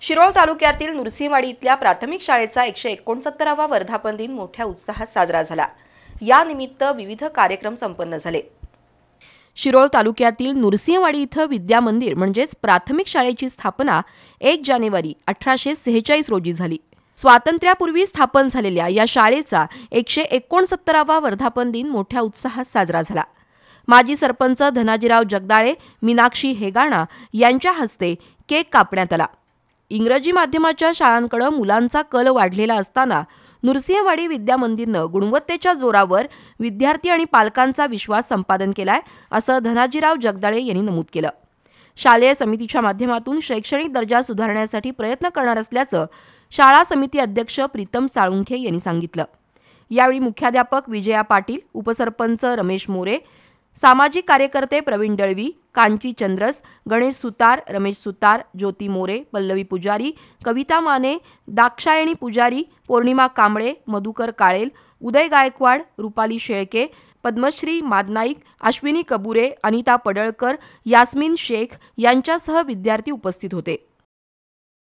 शिरोळ तालुक्यातील नुरसिंहवाडी इथल्या प्राथमिक शाळेचा 169वा वर्धापन दिन मोठ्या उत्साहात साजरा झाला। या निमित्त विविध कार्यक्रम संपन्न झाले। शिरोळ तालुक्यातील नुरसिंहवाडी इथं विद्या मंदिर म्हणजेच प्राथमिक शाळेची स्थापना 1 जानेवारी 1846 रोजी झाली। स्वातंत्र्यापूर्वी स्थापन झालेल्या या शाळेचा 169वा वर्धापन दिन मोठ्या उत्साहात साजरा झाला। माजी सरपंच धनाजीराव जगदाळे, मीनाक्षी हेगाणा यांच्या हस्ते केक कापण्यात आला। इंग्रजी माध्यमाच्या शाळांकडे मुलांचा कल वाढलेला असताना नुरसिंहवाडी विद्या मंदिरनं गुणवत्तेच्या जोरावर विद्यार्थी आणि पालकांचा विश्वास संपादन केलाय, असं धनाजीराव जगदाळे यांनी नमूद केलं। शालेय समितीच्या माध्यमातून शैक्षणिक दर्जा सुधारण्यासाठी प्रयत्न करणार असल्याचं शाळा समिती अध्यक्ष प्रीतम साळुंखे यांनी सांगितलं। यावेळी मुख्याध्यापक विजया पाटील, उपसरपंच रमेश मोरे, सामाजिक कार्यकर्ते प्रवीण दळवी, कांची चंद्रस, गणेश सुतार, रमेश सुतार, ज्योती मोरे, पल्लवी पुजारी, कविता माने, दाक्षायणी पुजारी, पौर्णिमा कांबळे, मधुकर काळेल, उदय गायकवाड, रुपाली शेळके, पद्मश्री मादनाईक, अश्विनी कबुरे, अनिता पडळकर, यास्मिन शेख यांच्यासह विद्यार्थी उपस्थित होते।